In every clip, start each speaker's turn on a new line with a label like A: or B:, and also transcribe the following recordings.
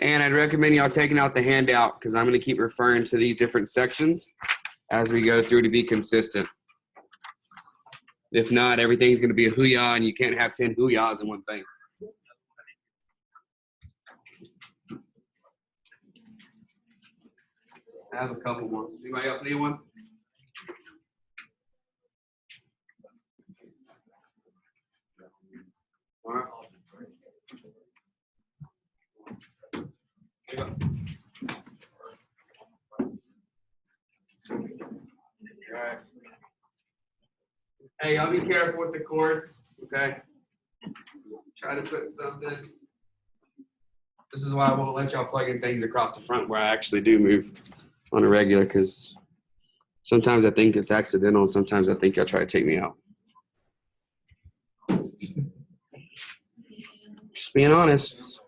A: And I'd recommend y'all taking out the handout because I'm going to keep referring to these different sections as we go through to be consistent. If not, everything's going to be a hoo-yah, and you can't have 10 hoo-yahs in one thing. I have a couple more. Anybody else need one? All right. Here you go. All right. Hey, y'all be careful with the cords, okay? Try to put something. This is why I won't let y'all plug in things across the front where I actually do move on a regular, because sometimes I think it's accidental. Sometimes I think y'all try to take me out. Just being honest.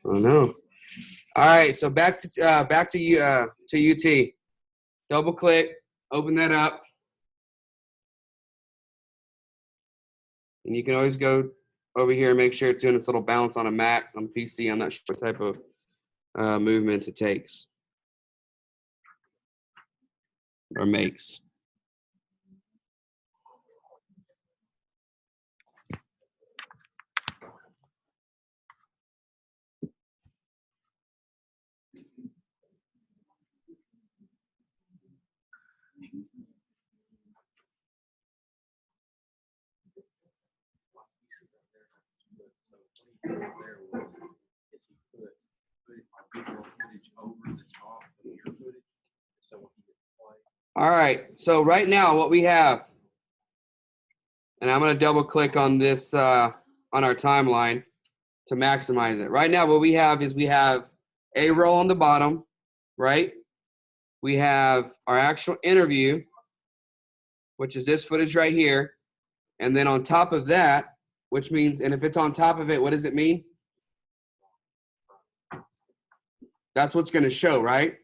A: I know. All right, so back to UT. Double click, open that up, and you can always go over here and make sure it's doing its little bounce on a Mac. On PC, I'm not sure what type of movement it takes or makes. All right, so right now what we have, and I'm going to double click on this on our timeline to maximize it. Right now what we have is we have a roll on the bottom, right? We have our actual interview, which is this footage right here. And then on top of that, which means, and if it's on top of it, what does it mean? That's what's going to show, right?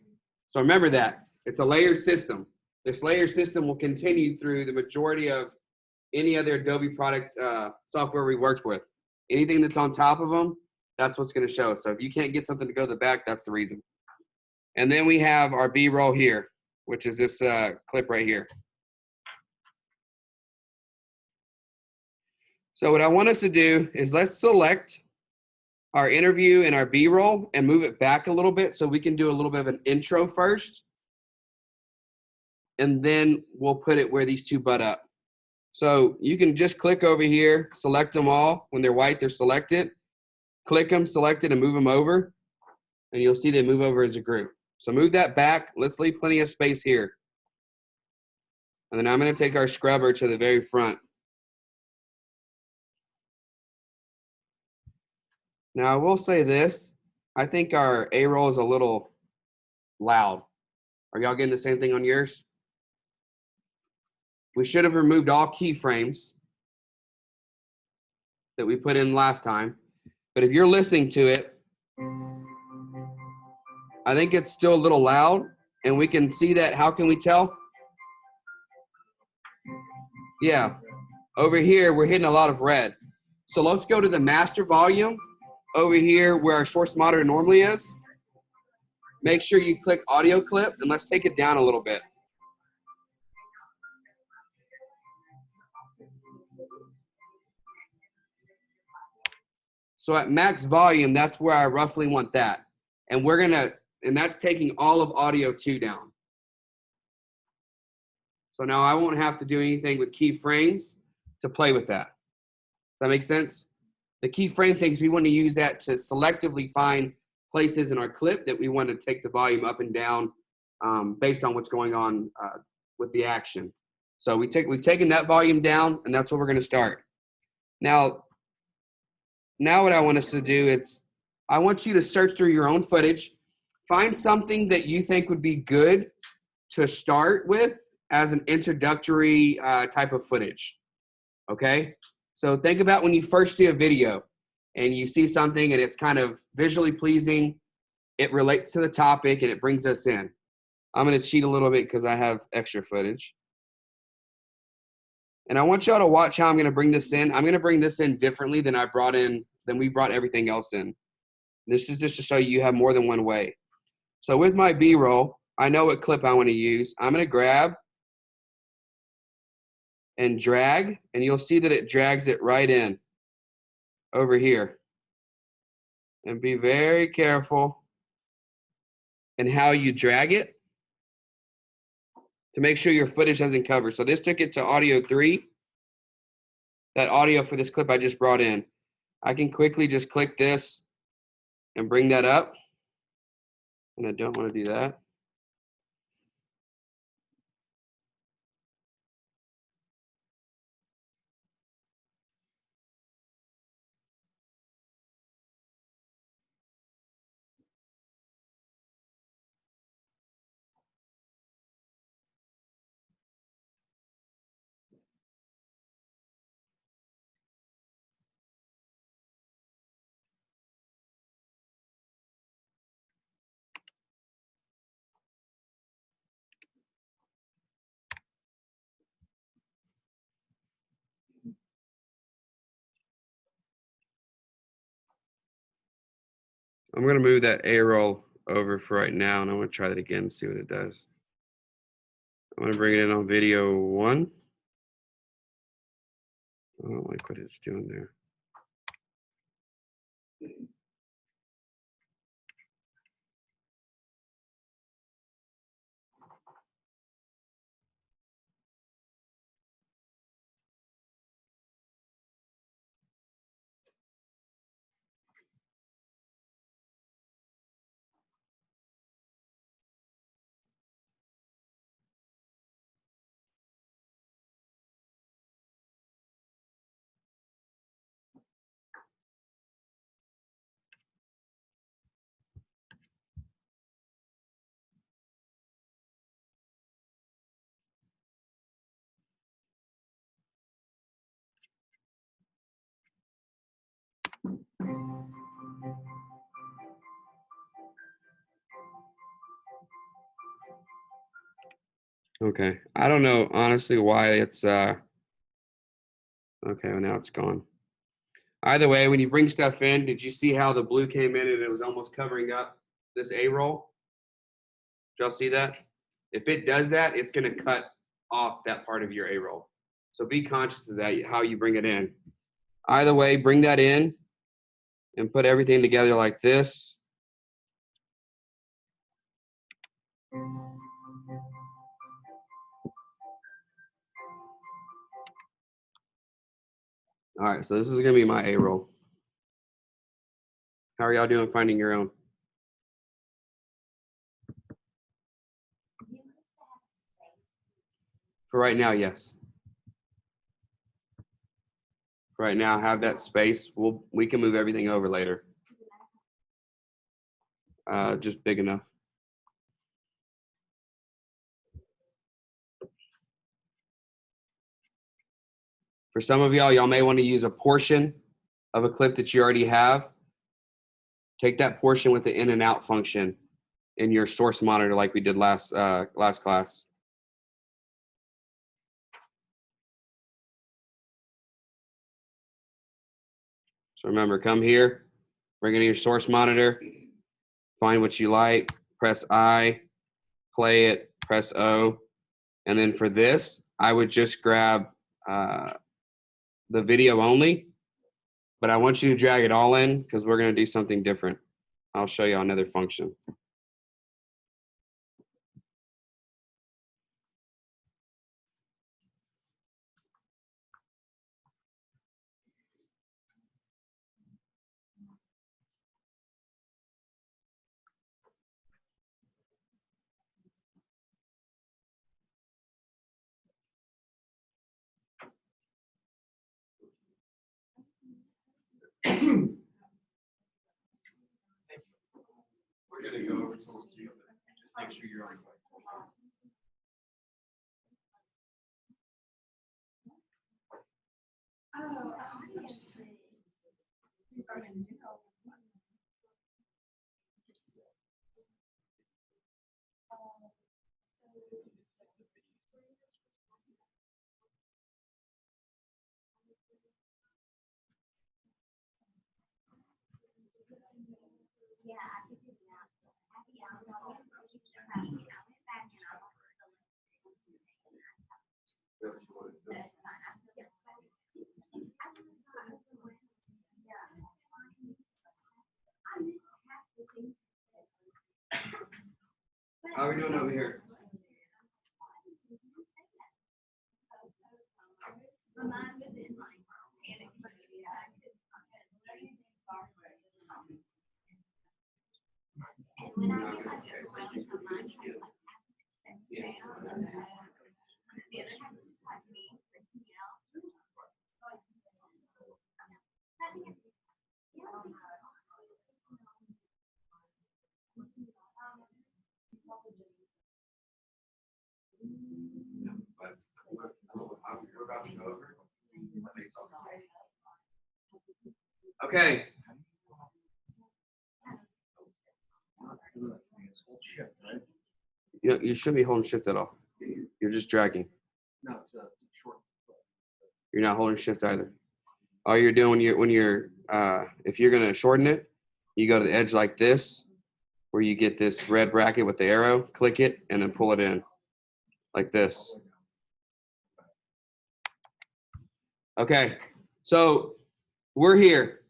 A: So remember that. It's a layered system. This layered system will continue through the majority of any other Adobe product software we worked with. Anything that's on top of them, that's what's going to show. So if you can't get something to go to the back, that's the reason. And then we have our B-roll here, which is this clip right here. So what I want us to do is let's select our interview and our B-roll and move it back a little bit so we can do a little bit of an intro first. And then we'll put it where these two butt up. So you can just click over here, select them all. When they're white, they're selected. Click them, select it, and move them over. And you'll see they move over as a group. So move that back. Let's leave plenty of space here. And then I'm going to take our scrubber to the very front. Now, I will say this. I think our A-roll is a little loud. Are y'all getting the same thing on yours? We should have removed all keyframes that we put in last time. But if you're listening to it, I think it's still a little loud. And we can see that. How can we tell? Yeah. Over here, we're hitting a lot of red. So let's go to the master volume over here where our source monitor normally is. Make sure you click audio clip, and let's take it down a little bit. So at max volume, that's where I roughly want that. And we're gonna, and that's taking all of audio 2 down. So now I won't have to do anything with keyframes to play with that. Does that make sense? The keyframe things, we want to use that to selectively find places in our clip that we want to take the volume up and down based on what's going on with the action. So we've taken that volume down, and that's where we're going to start. Now what I want us to do is I want you to search through your own footage, find something that you think would be good to start with as an introductory type of footage, okay? So think about when you first see a video and you see something and it's kind of visually pleasing, it relates to the topic and it brings us in. I'm going to cheat a little bit because I have extra footage. And I want y'all to watch how I'm going to bring this in. I'm going to bring this in differently than we brought everything else in. This is just to show you have more than one way. So with my B-roll, I know what clip I want to use. I'm going to grab and drag, and you'll see that it drags it right in over here. And be very careful in how you drag it to make sure your footage doesn't cover. So this took it to audio 3. That audio for this clip I just brought in. I can quickly just click this and bring that up. And I don't want to do that. I'm going to move that A-roll over for right now, and I'm going to try that again and see what it does. I'm going to bring it in on video 1. I don't like what it's doing there. Okay, I don't know honestly why it's okay, well now it's gone. Either way, when you bring stuff in, did you see how the blue came in and it was almost covering up this A-roll? Did y'all see that? If it does that, it's going to cut off that part of your A-roll. So be conscious of that, how you bring it in. Either way, bring that in and put everything together like this. All right, so this is going to be my A-roll. How are y'all doing finding your own? For right now, yes. For right now, have that space. We can move everything over later. Just big enough. For some of y'all may want to use a portion of a clip that you already have. Take that portion with the in and out function in your source monitor like we did last class. So remember, come here, bring it in your source monitor, find what you like, press I, play it, press O. And then for this, I would just grab the video only, but I want you to drag it all in because we're going to do something different. I'll show you another function. We're going to go over tools too, but just make sure you're on. How are we doing over here? Okay. You shouldn't be holding shift at all. You're just dragging.
B: No, it's a short.
A: You're not holding shift either. All you're doing if you're gonna shorten it, you go to the edge like this, where you get this red bracket with the arrow, click it, and then pull it in like this. Okay, so we're here.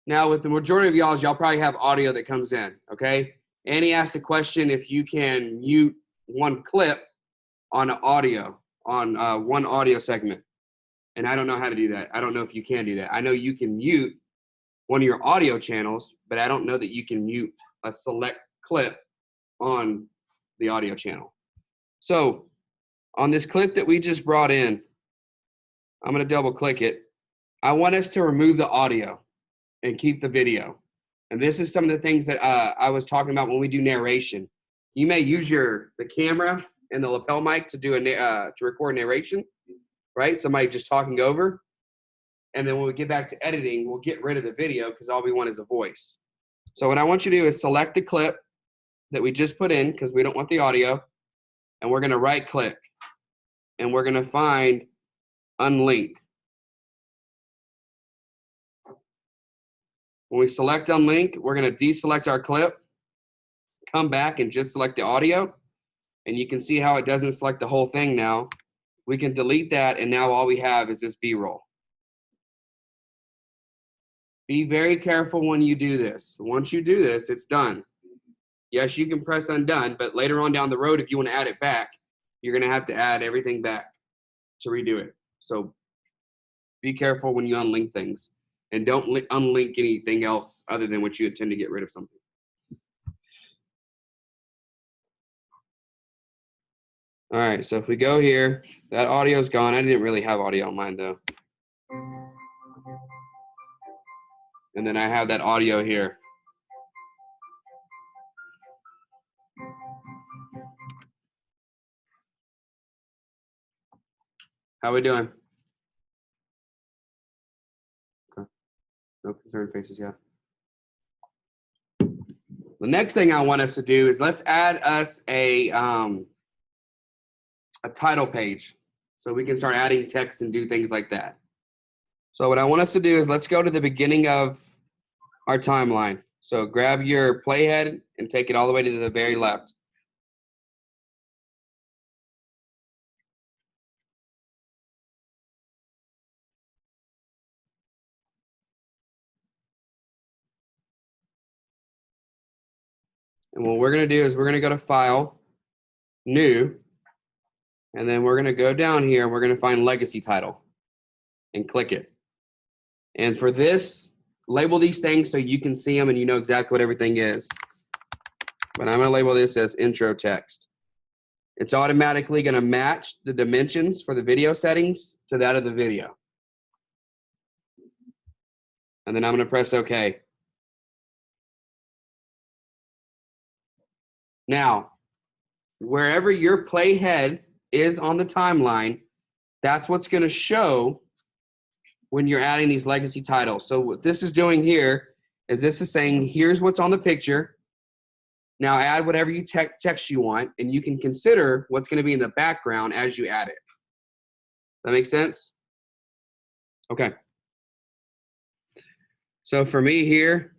A: Now with the majority of y'all probably have audio that comes in, okay? Annie asked a question if you can mute one clip on audio, on one audio segment. And I don't know how to do that. I don't know if you can do that. I know you can mute one of your audio channels, but I don't know that you can mute a select clip on the audio channel. So on this clip that we just brought in, I'm going to double click it. I want us to remove the audio and keep the video. And this is some of the things that I was talking about when we do narration. You may use the camera and the lapel mic to do to record narration, right? Somebody just talking over. And then when we get back to editing, we'll get rid of the video because all we want is a voice. So what I want you to do is select the clip that we just put in because we don't want the audio. And we're going to right click. And we're going to find unlink. When we select unlink, we're going to deselect our clip, come back and just select the audio. And you can see how it doesn't select the whole thing now. We can delete that, and now all we have is this B-roll. Be very careful when you do this. Once you do this, it's done. Yes, you can press undone, but later on down the road, if you want to add it back, you're going to have to add everything back to redo it. So be careful when you unlink things. And don't unlink anything else other than what you intend to get rid of something. All right, so if we go here, that audio's gone. I didn't really have audio on mine though. And then I have that audio here. How we doing? Okay. No concerned faces yet. The next thing I want us to do is let's add us a title page so we can start adding text and do things like that. So what I want us to do is let's go to the beginning of our timeline. So grab your playhead and take it all the way to the very left. And what we're going to do is we're going to go to File, New, and then we're going to go down here and we're going to find Legacy Title and click it. And for this, label these things so you can see them and you know exactly what everything is. But I'm going to label this as Intro Text. It's automatically going to match the dimensions for the video settings to that of the video. And then I'm going to press OK. Now, wherever your playhead is on the timeline, that's what's going to show when you're adding these legacy titles. So what this is doing here is this is saying, here's what's on the picture. Now add whatever you text you want, and you can consider what's going to be in the background as you add it. That make sense? Okay. So for me here,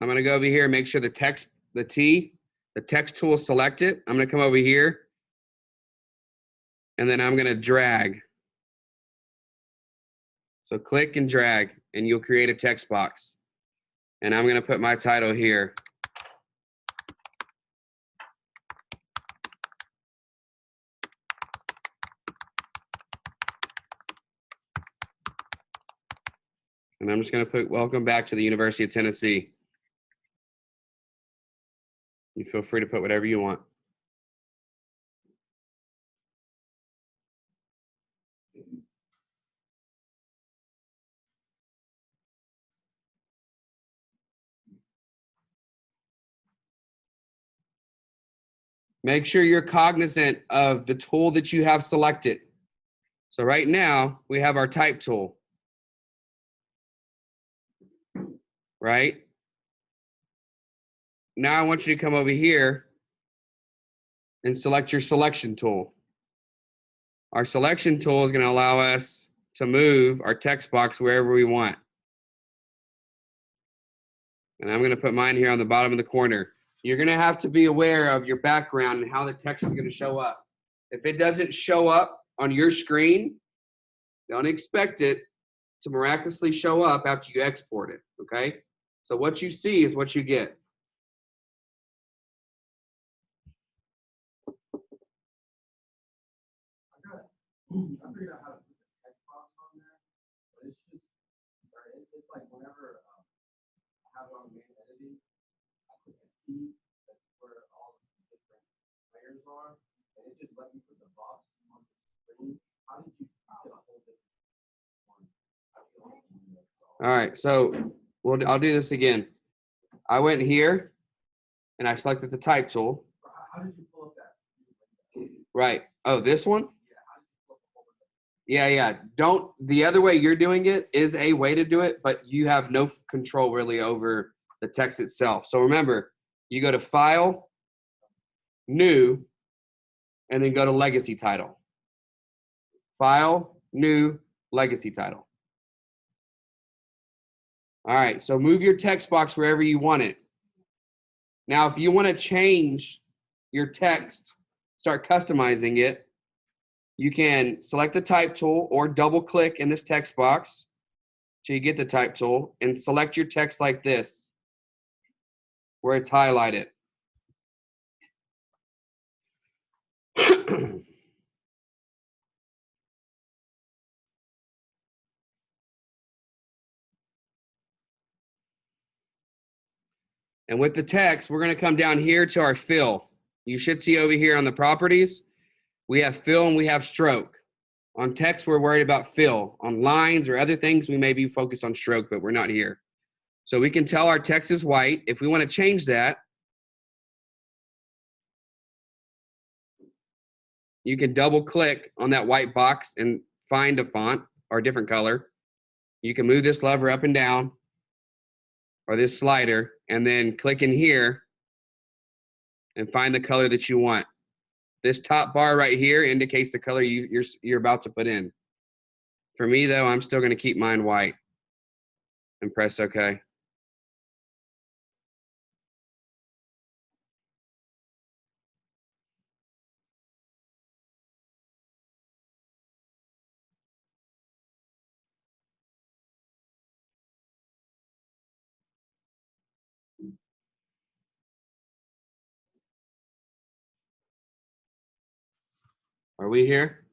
A: I'm going to go over here and make sure the text tool is selected. I'm going to come over here and then I'm going to drag. So click and drag and you'll create a text box. And I'm going to put my title here. And I'm just going to put welcome back to the University of Tennessee. You feel free to put whatever you want. Make sure you're cognizant of the tool that you have selected. So right now we have our type tool, right? Now I want you to come over here and select your selection tool. Our selection tool is going to allow us to move our text box wherever we want. And I'm going to put mine here on the bottom of the corner. You're going to have to be aware of your background and how the text is going to show up. If it doesn't show up on your screen, don't expect it to miraculously show up after you export it, okay? So what you see is what you get.
B: I figured out how to put the text box on there, but it's just, it's like whenever I have it on main editing, I click a T, that's where all the different layers are, and it just let me put the box on the screen. How did you get a whole different one?
A: All right, so I'll do this again. I went here and I selected the type tool.
B: How did you pull up that?
A: Right. Oh, this one?
B: Yeah, how did you pull up the whole
A: Yeah. The other way you're doing it is a way to do it, but you have no control really over the text itself. So remember, you go to File, New, and then go to Legacy Title. File, New, Legacy Title. All right, so move your text box wherever you want it. Now, if you want to change your text, start customizing it, you can select the type tool or double click in this text box till you get the type tool and select your text like this, where it's highlighted. And with the text, we're going to come down here to our fill. You should see over here on the properties, we have fill and we have stroke. On text, we're worried about fill. On lines or other things, we may be focused on stroke, but we're not here. So we can tell our text is white. If we want to change that, you can double click on that white box and find a font or a different color. You can move this lever up and down or this slider and then click in here and find the color that you want. This top bar right here indicates the color you're about to put in. For me though, I'm still going to keep mine white and press OK. Are we here?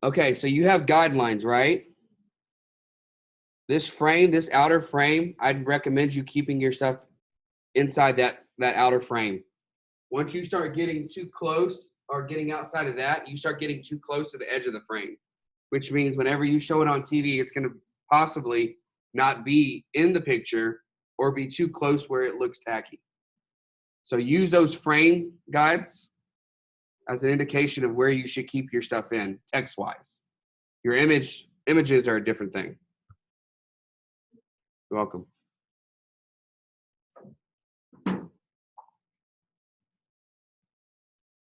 A: Okay, so you have guidelines, right? This frame, this outer frame, I'd recommend you keeping your stuff inside that outer frame. Once you start getting too close or getting outside of that, you start getting too close to the edge of the frame, which means whenever you show it on TV, it's going to possibly not be in the picture or be too close where it looks tacky. So use those frame guides as an indication of where you should keep your stuff in text-wise. Your images are a different thing. You're welcome.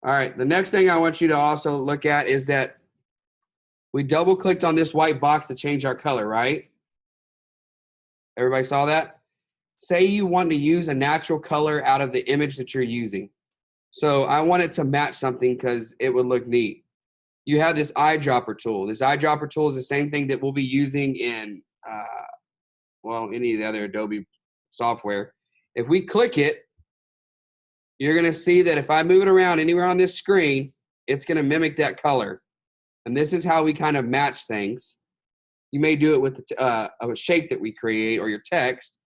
A: All right, the next thing I want you to also look at is that we double clicked on this white box to change our color, right? Everybody saw that? Say you want to use a natural color out of the image that you're using. So I want it to match something because it would look neat. You have this eyedropper tool. This eyedropper tool is the same thing that we'll be using in, well, any of the other Adobe software. If we click it, you're going to see that if I move it around anywhere on this screen, it's going to mimic that color. And this is how we kind of match things. You may do it with a shape that we create or your text,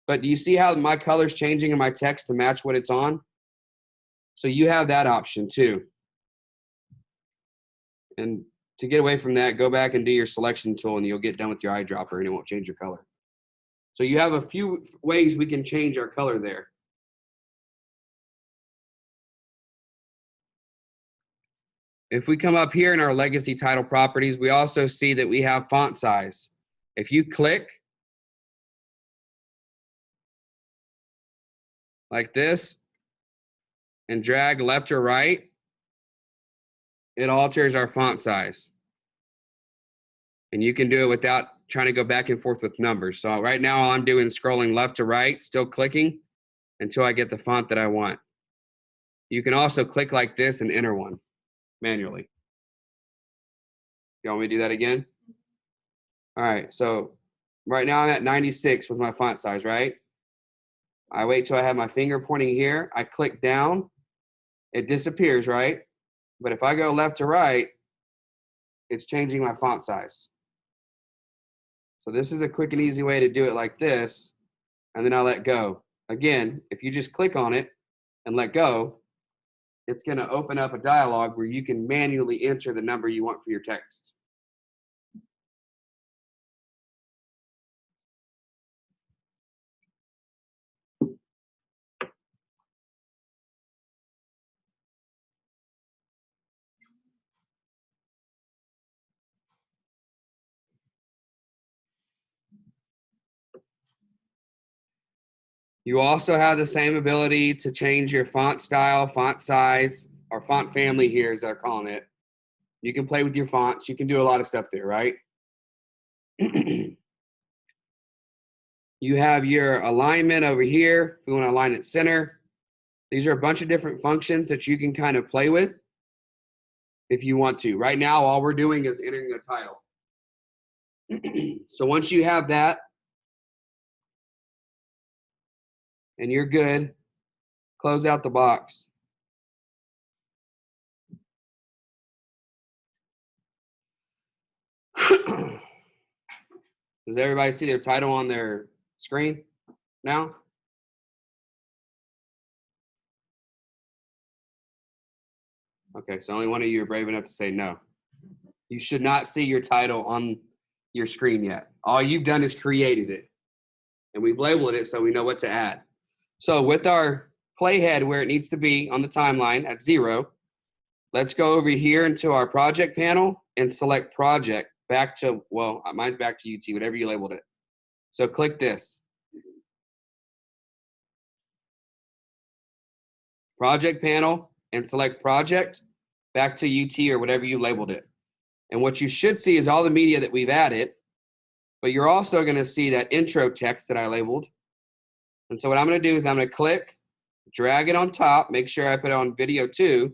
A: but do you see how my color's changing in my text to match what it's on? So you have that option too. And to get away from that, go back and do your selection tool and you'll get done with your eyedropper and it won't change your color. So you have a few ways we can change our color there. If we come up here in our legacy title properties, we also see that we have font size. If you click like this and drag left or right, it alters our font size. And you can do it without trying to go back and forth with numbers. So right now, all I'm doing is scrolling left to right, still clicking until I get the font that I want. You can also click like this and enter one manually. You want me to do that again? All right, so right now I'm at 96 with my font size, right? I wait till I have my finger pointing here. I click down, it disappears, right? But if I go left to right, it's changing my font size. So this is a quick and easy way to do it like this, and then I'll let go. Again, if you just click on it and let go, it's going to open up a dialog where you can manually enter the number you want for your text. You also have the same ability to change your font style, font size, or font family here, as they're calling it. You can play with your fonts. You can do a lot of stuff there, right? You have your alignment over here. If you want to align it center. These are a bunch of different functions that you can kind of play with if you want to. Right now, all we're doing is entering a title. So once you have that, and you're good, close out the box. Does everybody see their title on their screen now? Okay, so only one of you are brave enough to say no. You should not see your title on your screen yet. All you've done is created it. And we've labeled it so we know what to add. So with our playhead where it needs to be on the timeline at 0, let's go over here into our project panel and select project back to, well, mine's back to UT, whatever you labeled it. So click this. Project panel and select project back to UT or whatever you labeled it. And what you should see is all the media that we've added, but you're also going to see that intro text that I labeled. And so what I'm going to do is I'm going to click, drag it on top, make sure I put it on video 2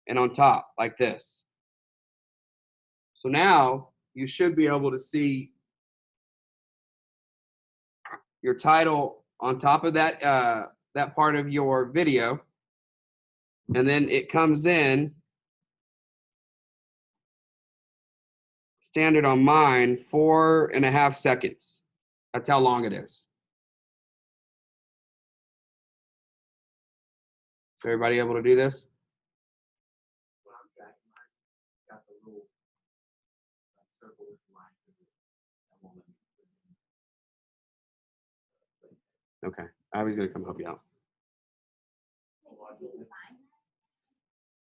A: and on top like this. So now you should be able to see your title on top of that, that part of your video. And then it comes in standard on mine 4.5 seconds. That's how long it is. Is everybody able to do this? Okay, I was going to come help you out.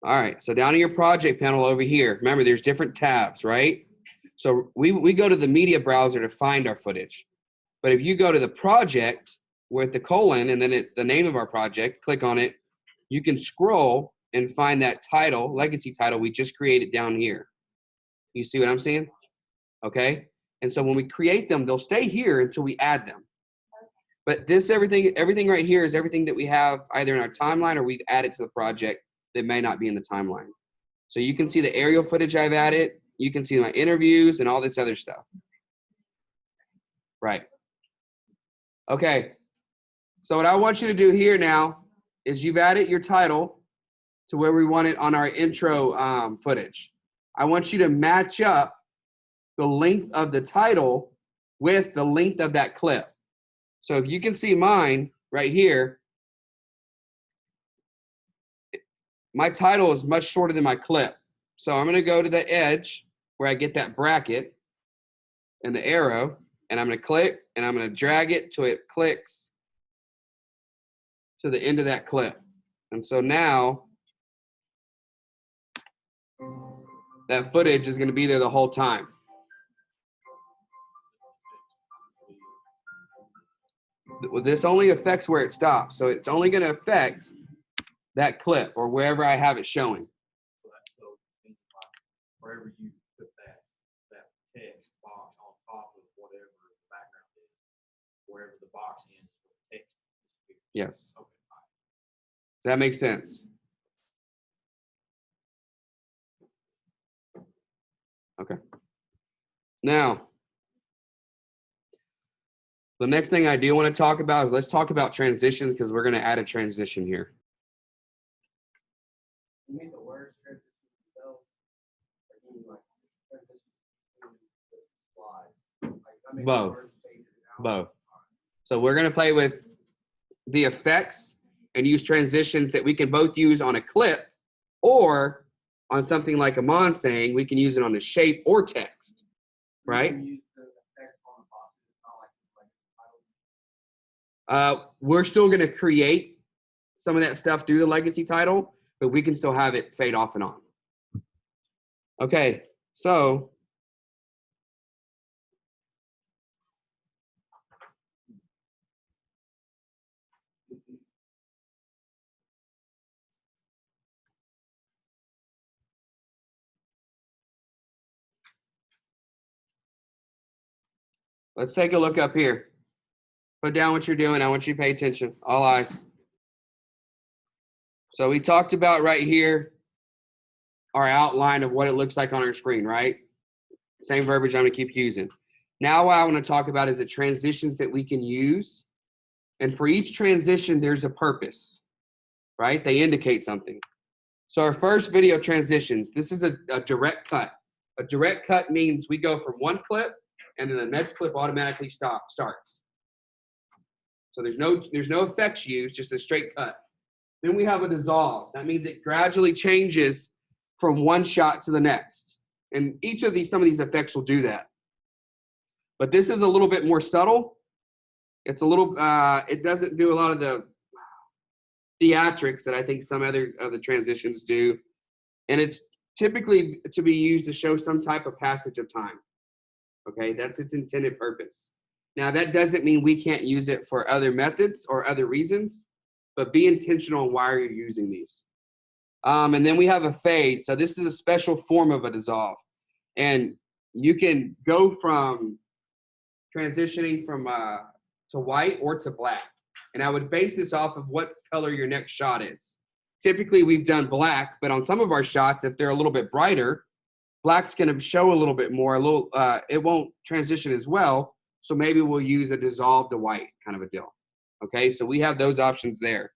A: All right, so down in your project panel over here, remember there's different tabs, right? So we go to the media browser to find our footage. But if you go to the project with the colon and then the name of our project, click on it, you can scroll and find that title, legacy title we just created down here. You see what I'm saying? Okay. And so when we create them, they'll stay here until we add them. But this, everything right here is everything that we have either in our timeline or we've added to the project that may not be in the timeline. So you can see the aerial footage I've added. You can see my interviews and all this other stuff. Right. Okay. So what I want you to do here now is you've added your title to where we want it on our intro footage. I want you to match up the length of the title with the length of that clip. So if you can see mine right here, my title is much shorter than my clip. So I'm going to go to the edge where I get that bracket and the arrow, and I'm going to click and I'm going to drag it till it clicks to the end of that clip. And so now that footage is going to be there the whole time. This only affects where it stops. So it's only going to affect that clip or wherever I have it showing.
B: So wherever you put that text box on top of whatever the background is, wherever the box is, the text is.
A: Yes.
B: Okay.
A: Does that make sense? Okay. Now, the next thing I do want to talk about is let's talk about transitions because we're going to add a transition here.
B: You mean the words transition themselves? Or do you like transition between the slides? Like, I mean,
A: Both.
B: the words faded out.
A: Both. So we're going to play with the effects and use transitions that we can both use on a clip or on something like Aman saying, we can use it on a shape or text, right?
B: You can use the text on the box. It's not like the title.
A: We're still going to create some of that stuff through the legacy title, but we can still have it fade off and on. Okay, so let's take a look up here. Put down what you're doing. I want you to pay attention. All eyes. So we talked about right here our outline of what it looks like on our screen, right? Same verbiage I'm going to keep using. Now what I want to talk about is the transitions that we can use. And for each transition, there's a purpose, right? They indicate something. So our first video transitions, this is a direct cut. A direct cut means we go from one clip and then the next clip automatically starts. So there's no effects used, just a straight cut. Then we have a dissolve. That means it gradually changes from one shot to the next. And some of these effects will do that. But this is a little bit more subtle. It's a little, it doesn't do a lot of the theatrics that I think some other of the transitions do. And it's typically to be used to show some type of passage of time. Okay, that's its intended purpose. Now, that doesn't mean we can't use it for other methods or other reasons, but be intentional on why you're using these. And then we have a fade. So this is a special form of a dissolve. And you can go from transitioning from to white or to black. And I would base this off of what color your next shot is. Typically, we've done black, but on some of our shots, if they're a little bit brighter, black's going to show a little bit more. It won't transition as well. So maybe we'll use a dissolve to white kind of a deal. Okay, so we have those options there.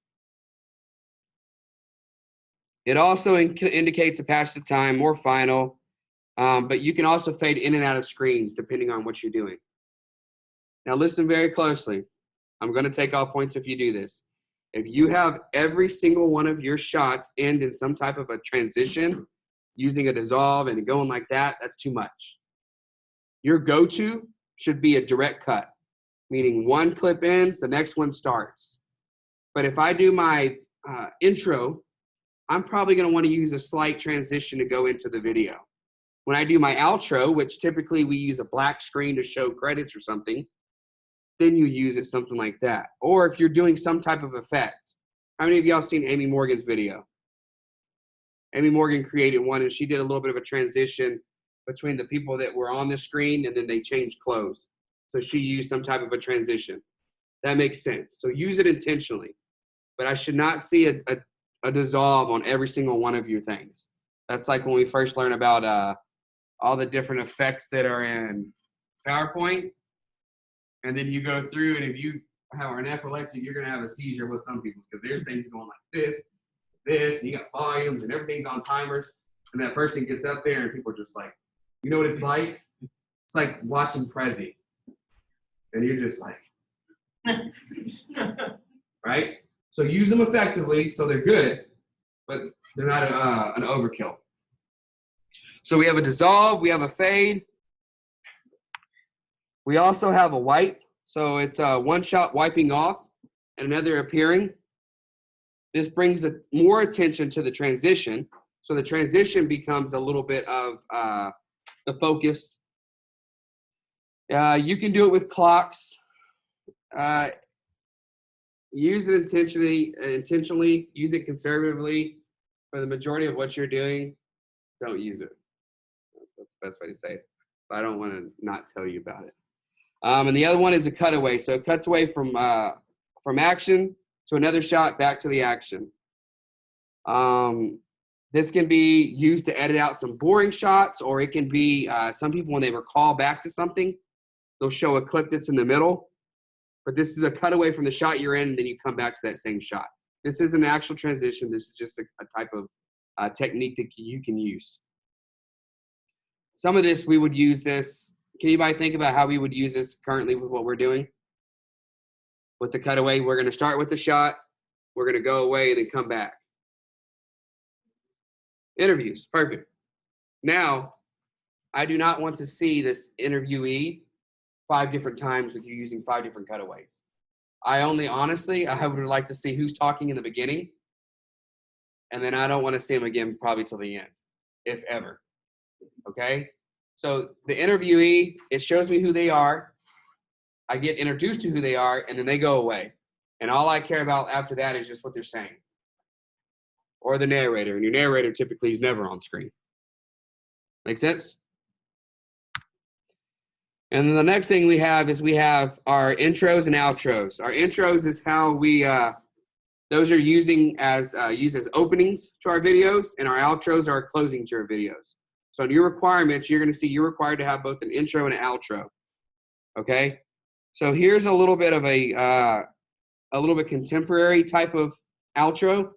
A: It also indicates a passage of time, more final, but you can also fade in and out of screens depending on what you're doing. Now listen very closely. I'm going to take all points if you do this. If you have every single one of your shots end in some type of a transition, using a dissolve and going like that, that's too much. Your go-to should be a direct cut, meaning one clip ends, the next one starts. But if I do my intro, I'm probably going to want to use a slight transition to go into the video. When I do my outro, which typically we use a black screen to show credits or something, then you use it something like that. Or if you're doing some type of effect. How many of y'all seen Amy Morgan's video? Amy Morgan created one, and she did a little bit of a transition between the people that were on the screen, and then they changed clothes. So she used some type of a transition. That makes sense. So use it intentionally. But I should not see a dissolve on every single one of your things. That's like when we first learn about all the different effects that are in PowerPoint. And then you go through, and if you have an epileptic, you're going to have a seizure with some people because there's things going like this, and you got volumes, and everything's on timers. And that person gets up there, and people are just like, you know what it's like? It's like watching Prezi. And you're just like, right? So use them effectively so they're good, but they're not an overkill. So we have a dissolve, we have a fade. We also have a wipe. So it's one shot wiping off and another appearing. This brings more attention to the transition. So the transition becomes a little bit of the focus. You can do it with clocks. Use it intentionally, use it conservatively. For the majority of what you're doing, don't use it. That's the best way to say it. But I don't want to not tell you about it. And the other one is a cutaway. So it cuts away from action to another shot, back to the action. This can be used to edit out some boring shots, or it can be some people, when they recall back to something, they'll show a clip that's in the middle. But this is a cutaway from the shot you're in, and then you come back to that same shot. This isn't an actual transition. This is just a type of technique that you can use. Some of this, we would use this. Can anybody think about how we would use this currently with what we're doing? With the cutaway, we're going to start with the shot. We're going to go away and then come back. Interviews, perfect. Now, I do not want to see this interviewee 5 different times with you using 5 different cutaways. I would like to see who's talking in the beginning, and then I don't want to see him again probably till the end, if ever. Okay? So the interviewee, it shows me who they are. I get introduced to who they are, and then they go away. And all I care about after that is just what they're saying. Or the narrator, and your narrator typically is never on screen. Make sense? And then the next thing we have our intros and outros. Our intros is how we, those are used as openings to our videos, and our outros are closing to our videos. So in your requirements, you're going to see you're required to have both an intro and an outro. Okay? So here's a little bit of a little bit contemporary type of outro.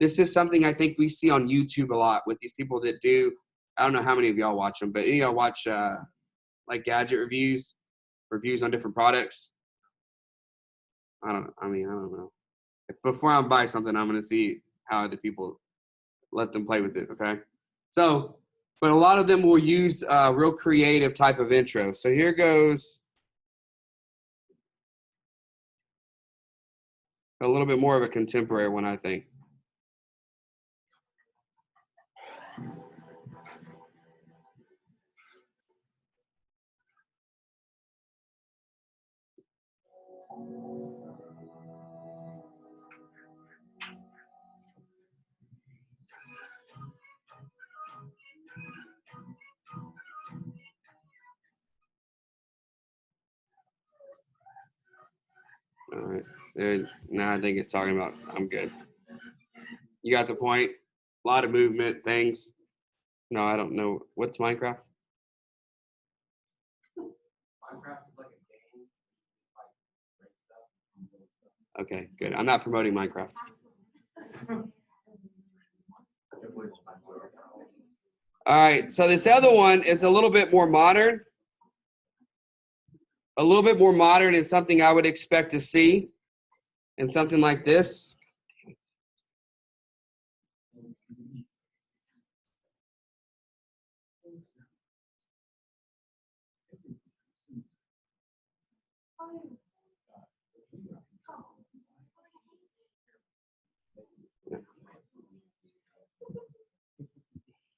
A: This is something I think we see on YouTube a lot with these people that do, I don't know how many of y'all watch them, but any of y'all watch like gadget reviews on different products. I don't know. Before I buy something, I'm going to see how other people let them play with it, okay? So, but a lot of them will use real creative type of intro. So here goes a little bit more of a contemporary one, I think. All right. And now I think it's talking about, I'm good. You got the point? A lot of movement, things. No, I don't know. What's Minecraft?
B: Minecraft is like a game, like break stuff and build stuff.
A: Okay, good. I'm not promoting Minecraft. All right, so this other one is a little bit more modern. A little bit more modern and something I would expect to see in something like this.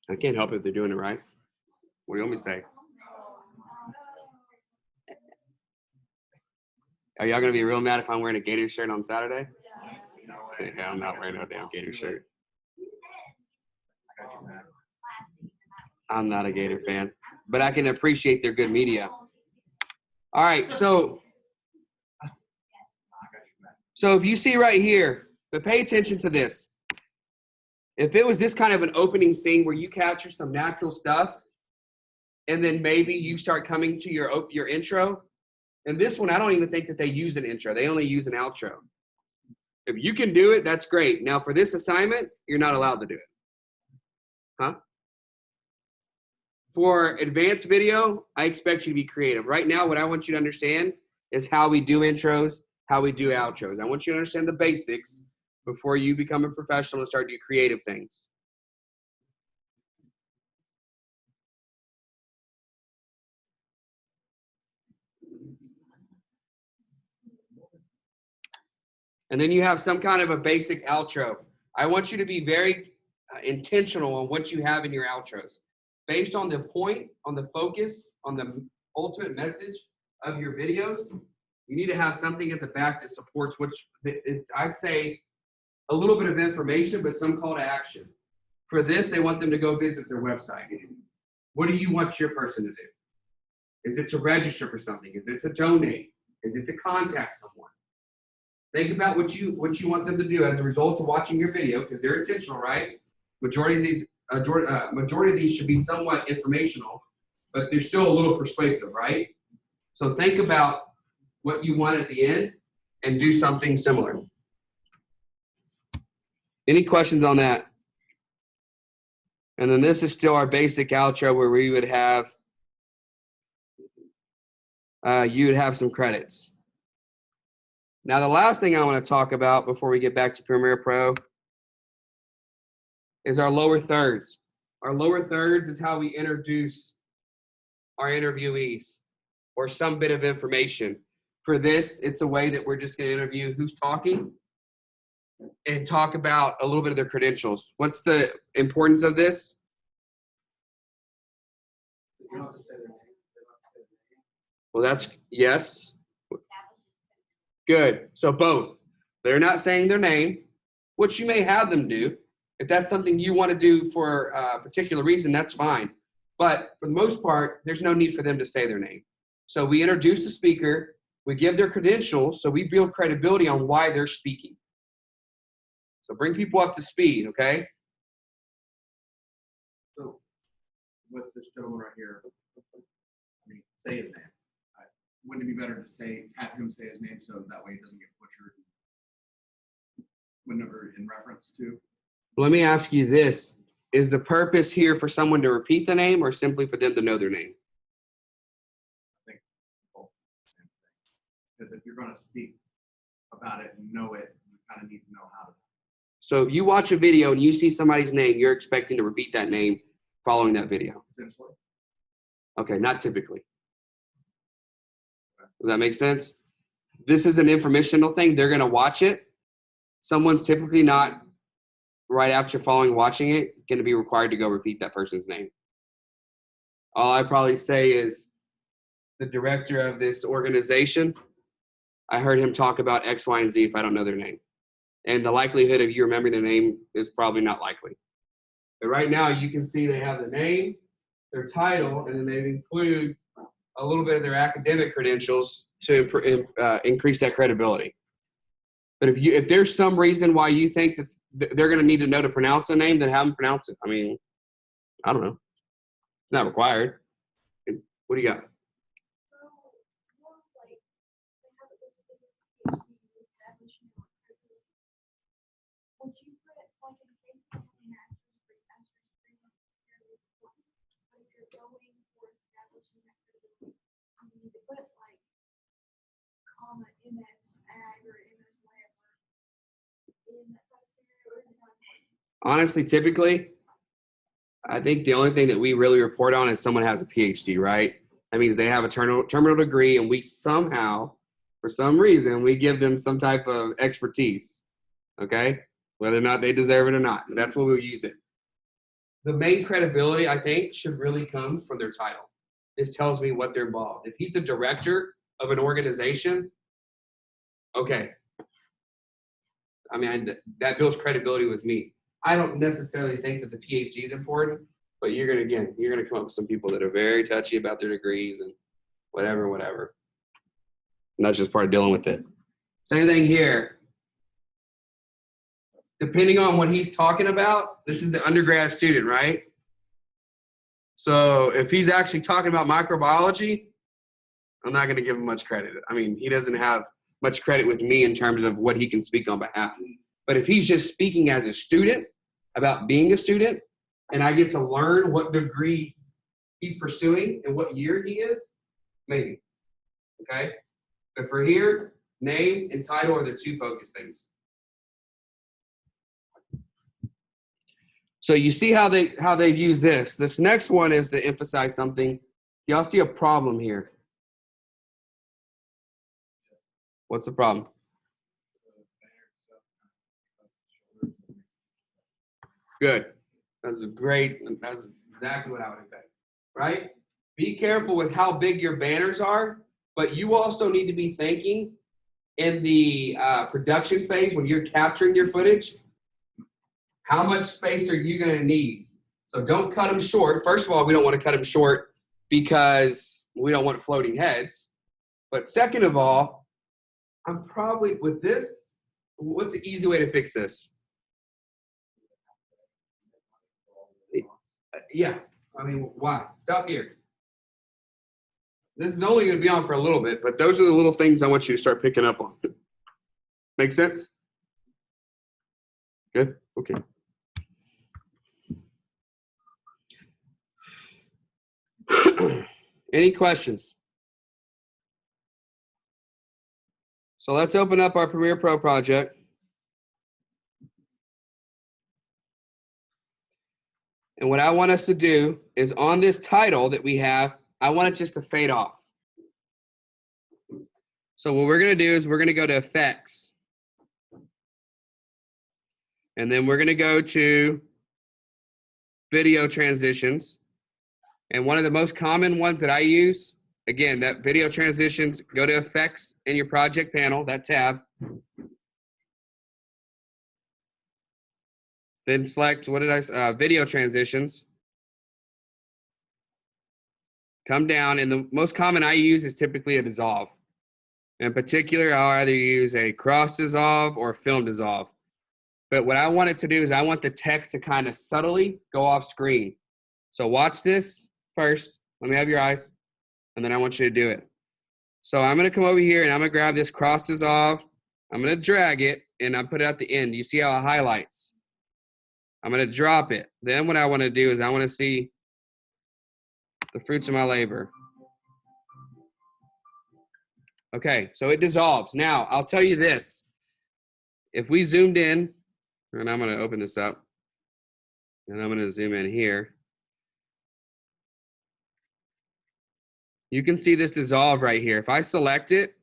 A: I can't help if they're doing it right. What do you want me to say? Are y'all gonna be real mad if I'm wearing a Gator shirt on Saturday? Yeah, I'm not wearing no damn Gator shirt. I'm not a Gator fan, but I can appreciate their good media. All right, so if you see right here, but pay attention to this. If it was this kind of an opening scene where you capture some natural stuff, and then maybe you start coming to your intro, and this one, I don't even think that they use an intro. They only use an outro. If you can do it, that's great. Now, for this assignment, you're not allowed to do it. Huh? For advanced video, I expect you to be creative. Right now, what I want you to understand is how we do intros, how we do outros. I want you to understand the basics before you become a professional and start doing creative things. And then you have some kind of a basic outro. I want you to be very intentional on what you have in your outros. Based on the point, on the focus, on the ultimate message of your videos, you need to have something at the back that supports it's, I'd say, a little bit of information, but some call to action. For this, they want them to go visit their website. What do you want your person to do? Is it to register for something? Is it to donate? Is it to contact someone? Think about what you want them to do as a result of watching your video, because they're intentional, right? Majority of these should be somewhat informational, but they're still a little persuasive, right? So think about what you want at the end and do something similar. Any questions on that? And then this is still our basic outro where we would have, you would have some credits. Now, the last thing I want to talk about before we get back to Premiere Pro is our lower thirds. Our lower thirds is how we introduce our interviewees or some bit of information. For this, it's a way that we're just going to interview who's talking and talk about a little bit of their credentials. What's the importance of this? Well, that's yes. Good. So both. They're not saying their name, which you may have them do. If that's something you want to do for a particular reason, that's fine. But for the most part, there's no need for them to say their name. So we introduce the speaker, we give their credentials, so we build credibility on why they're speaking. So bring people up to speed, okay?
B: So with this gentleman right here, I mean, say his name. Wouldn't it be better to have him say his name so that way it doesn't get butchered whenever in reference to?
A: Let me ask you this. Is the purpose here for someone to repeat the name or simply for them to know their name?
B: I think both. Because if you're going to speak about it and know it, you kind of need to know how to.
A: So if you watch a video and you see somebody's name, you're expecting to repeat that name following that video?
B: Essentially.
A: Okay, not typically. Does that make sense? This is an informational thing. They're going to watch it. Someone's typically not, right after following watching it, going to be required to go repeat that person's name. All I probably say is the director of this organization, I heard him talk about X, Y, and Z if I don't know their name. And the likelihood of you remembering their name is probably not likely. But right now you can see they have the name, their title, and then they include a little bit of their academic credentials to increase that credibility. But if there's some reason why you think that they're going to need to know to pronounce the name, then have them pronounce it. I mean, I don't know. It's not required. What do you got? Honestly, typically, I think the only thing that we really report on is someone has a PhD, right? That means they have a terminal degree, and we somehow, for some reason, we give them some type of expertise, okay? Whether or not they deserve it or not. That's what we'll use it. The main credibility, I think, should really come from their title. This tells me what they're involved. If he's the director of an organization, okay. I mean, that builds credibility with me. I don't necessarily think that the PhD is important, but you're gonna come up with some people that are very touchy about their degrees and whatever. And that's just part of dealing with it. Same thing here. Depending on what he's talking about, this is an undergrad student, right? So if he's actually talking about microbiology, I'm not going to give him much credit. I mean, he doesn't have much credit with me in terms of what he can speak on behalf of me. But if he's just speaking as a student about being a student, and I get to learn what degree he's pursuing and what year he is, maybe. Okay? But for here, name and title are the two focus things. So you see how they use this. This next one is to emphasize something. Y'all see a problem here. What's the problem? Good. That's exactly what I would say. Right? Be careful with how big your banners are, but you also need to be thinking in the production phase when you're capturing your footage, how much space are you going to need? So don't cut them short. First of all, we don't want to cut them short because we don't want floating heads. But second of all, I'm probably with this, what's the easy way to fix this? Yeah, I mean, why? Stop here. This is only going to be on for a little bit, but those are the little things I want you to start picking up on. Make sense? Good? Okay. Any questions? So let's open up our Premiere Pro project. And what I want us to do is on this title that we have, I want it just to fade off. So what we're going to do is we're going to go to Effects. And then we're going to go to Video Transitions. And one of the most common ones that I use, again, that Video Transitions, go to Effects in your project panel, that tab. Then select, Video Transitions. Come down, and the most common I use is typically a dissolve. In particular, I'll either use a cross dissolve or film dissolve. But what I want it to do is I want the text to kind of subtly go off screen. So watch this first. Let me have your eyes. And then I want you to do it. So I'm going to come over here and I'm going to grab this cross dissolve. I'm going to drag it and I put it at the end. You see how it highlights? I'm going to drop it. Then what I want to do is I want to see the fruits of my labor. Okay, so it dissolves. Now, I'll tell you this. If we zoomed in, and I'm going to open this up, and I'm going to zoom in here. You can see this dissolve right here. If I select it,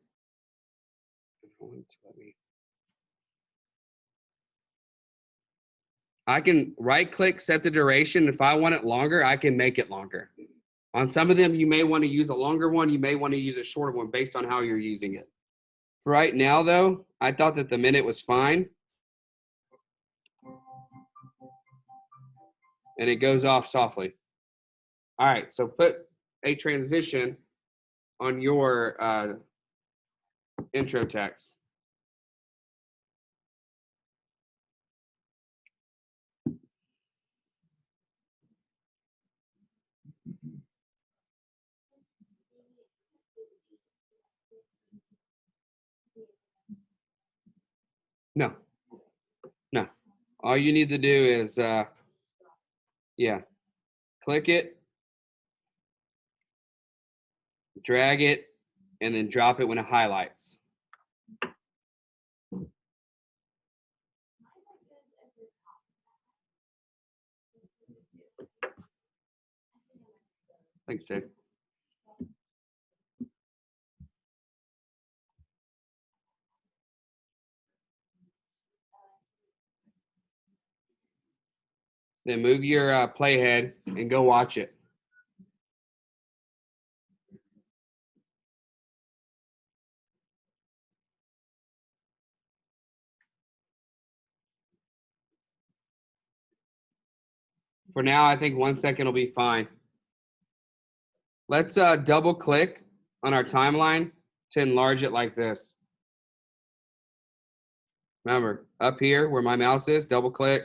A: I can right-click, set the duration. If I want it longer, I can make it longer. On some of them, you may want to use a longer one. You may want to use a shorter one based on how you're using it. For right now, though, I thought that the minute was fine. And it goes off softly. All right, so put a transition on your intro text. No. All you need to do is, click it, drag it, and then drop it when it highlights. Thanks, Jake. Then move your playhead and go watch it. For now, I think 1 second will be fine. Let's double click on our timeline to enlarge it like this. Remember, up here where my mouse is, double click,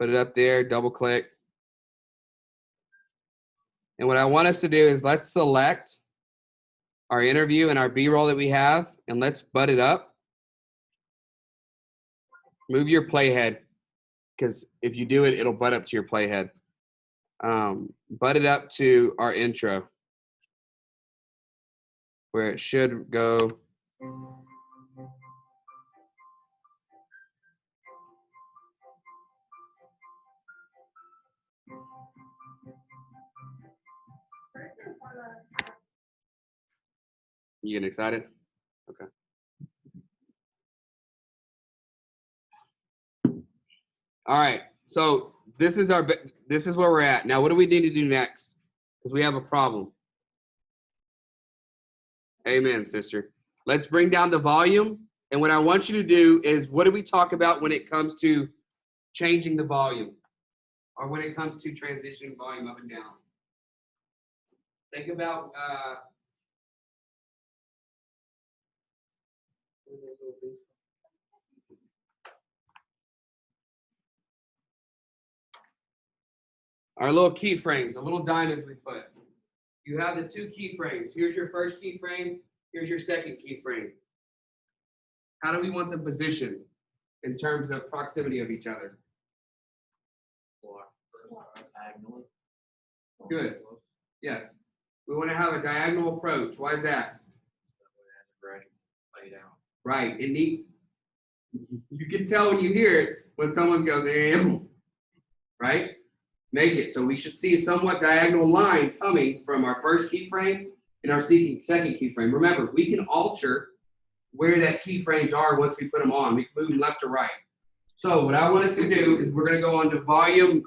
A: put it up there, double click. And what I want us to do is let's select our interview and our B-roll that we have, and let's butt it up. Move your playhead, because if you do it, it'll butt up to your playhead. Butt it up to our intro, where it should go. You getting excited? Okay. All right. So this is where we're at. Now, what do we need to do next? Because we have a problem. Amen, sister. Let's bring down the volume. And what I want you to do is, what do we talk about when it comes to changing the volume? Or when it comes to transitioning volume up and down? Think about our little keyframes, the little diamonds we put. You have the two keyframes. Here's your first keyframe. Here's your second keyframe. How do we want them positioned in terms of proximity of each other? Good. Yes. We want to have a diagonal approach. Why is that? Right. You can tell when you hear it when someone goes, right? Make it so we should see a somewhat diagonal line coming from our first keyframe and our second keyframe. Remember, we can alter where that keyframes are once we put them on. We can move them left to right. So what I want us to do is we're going to go on to volume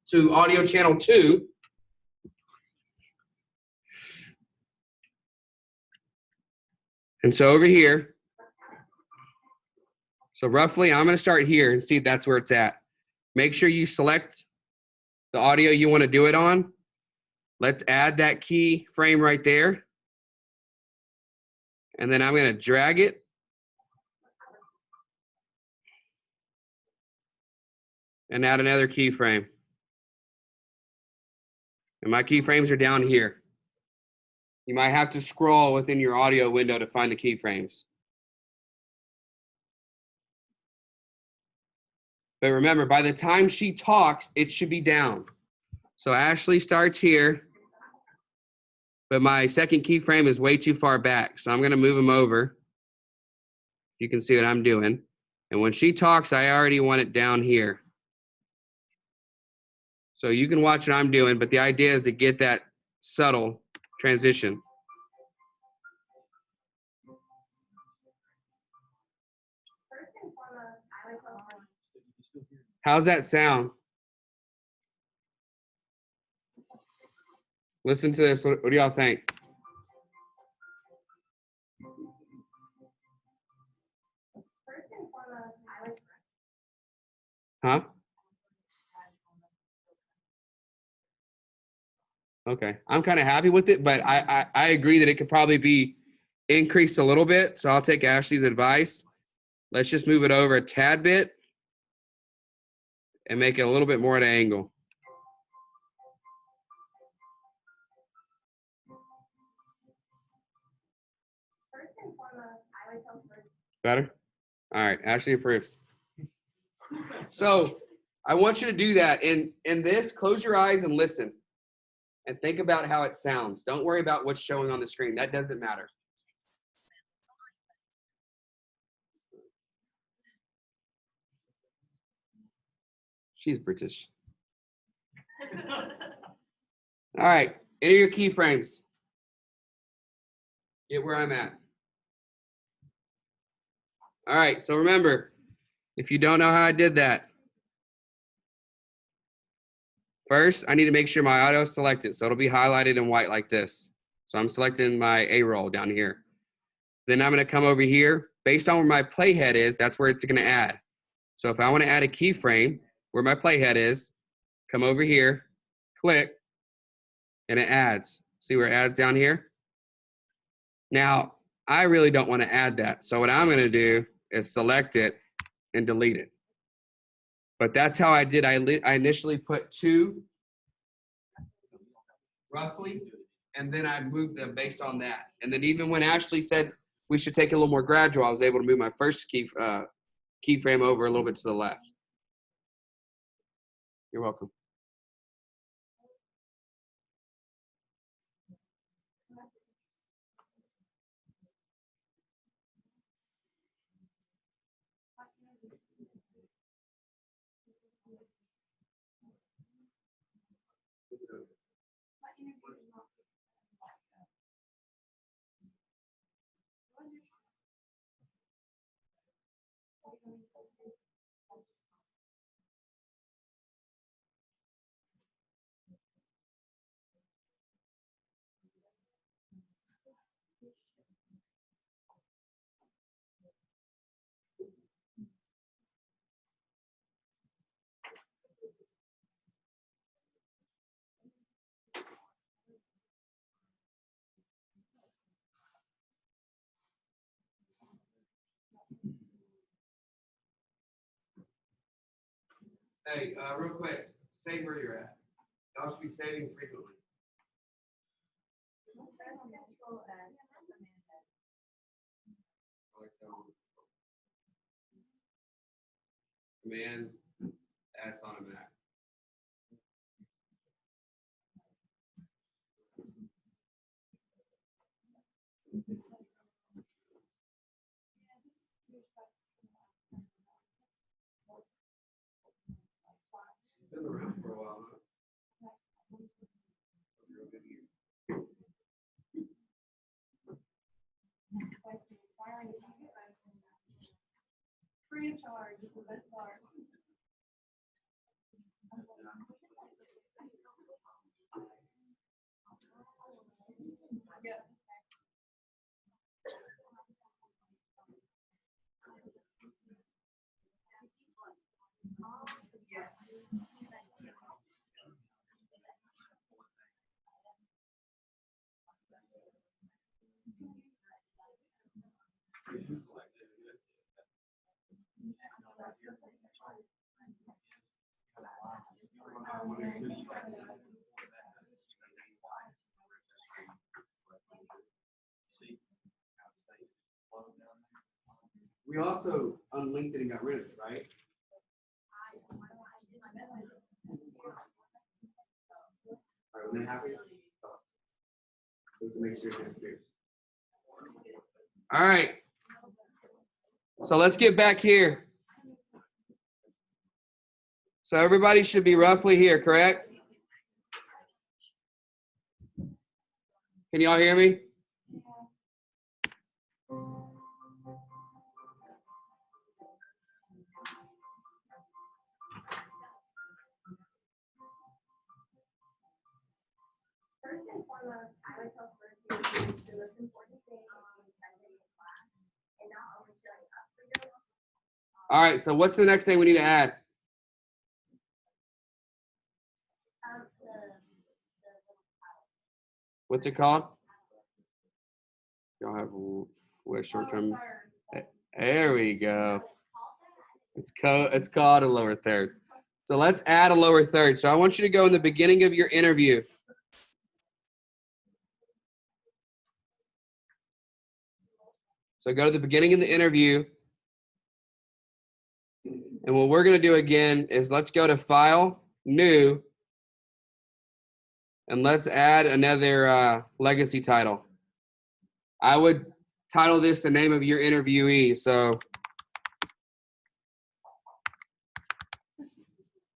A: to audio channel 2. And so over here, so roughly I'm going to start here and see that's where it's at. Make sure you select the audio you want to do it on. Let's add that key frame right there. And then I'm going to drag it. And add another keyframe. And my keyframes are down here. You might have to scroll within your audio window to find the keyframes. But remember, by the time she talks, it should be down. So Ashley starts here, but my second keyframe is way too far back. So I'm going to move them over. You can see what I'm doing. And when she talks, I already want it down here. So you can watch what I'm doing, but the idea is to get that subtle transition. How's that sound? Listen to this. What do y'all think? Huh? Okay. I'm kind of happy with it, but I agree that it could probably be increased a little bit. So I'll take Ashley's advice. Let's just move it over a tad bit and make it a little bit more at an angle. Better? All right. Ashley approves. So I want you to do that. In this, close your eyes and listen. And think about how it sounds. Don't worry about what's showing on the screen. That doesn't matter. She's British. All right. Enter your keyframes. Get where I'm at. All right. So remember, if you don't know how I did that, first, I need to make sure my audio is selected. So it'll be highlighted in white like this. So I'm selecting my A roll down here. Then I'm going to come over here. Based on where my playhead is, that's where it's going to add. So if I want to add a keyframe where my playhead is, come over here, click, and it adds. See where it adds down here? Now, I really don't want to add that. So what I'm going to do is select it and delete it. But that's how I did. I initially put 2 roughly, and then I moved them based on that. And then even when Ashley said we should take it a little more gradual, I was able to move my first keyframe over a little bit to the left. You're welcome. Hey, real quick, save where you're at. Y'all should be saving frequently. Command S on a Mac. It's been around for a while, huh?
C: Free of charge, it's the best part. Yeah.
A: We also unlinked it and got rid of it, right? All right, when that happens, so we can make sure it disappears. All right. So let's get back here. So everybody should be roughly here, correct? Can y'all hear me?
C: First and foremost, I would tell first is the most important thing is spending in class and not only showing up for your.
A: All right, so what's the next thing we need to add? What's it called? Y'all have what short-term? There we go. It's called a lower third. So let's add a lower third. So I want you to go in the beginning of your interview. So go to the beginning of the interview. And what we're going to do again is let's go to File, New, and let's add another legacy title. I would title this the name of your interviewee. So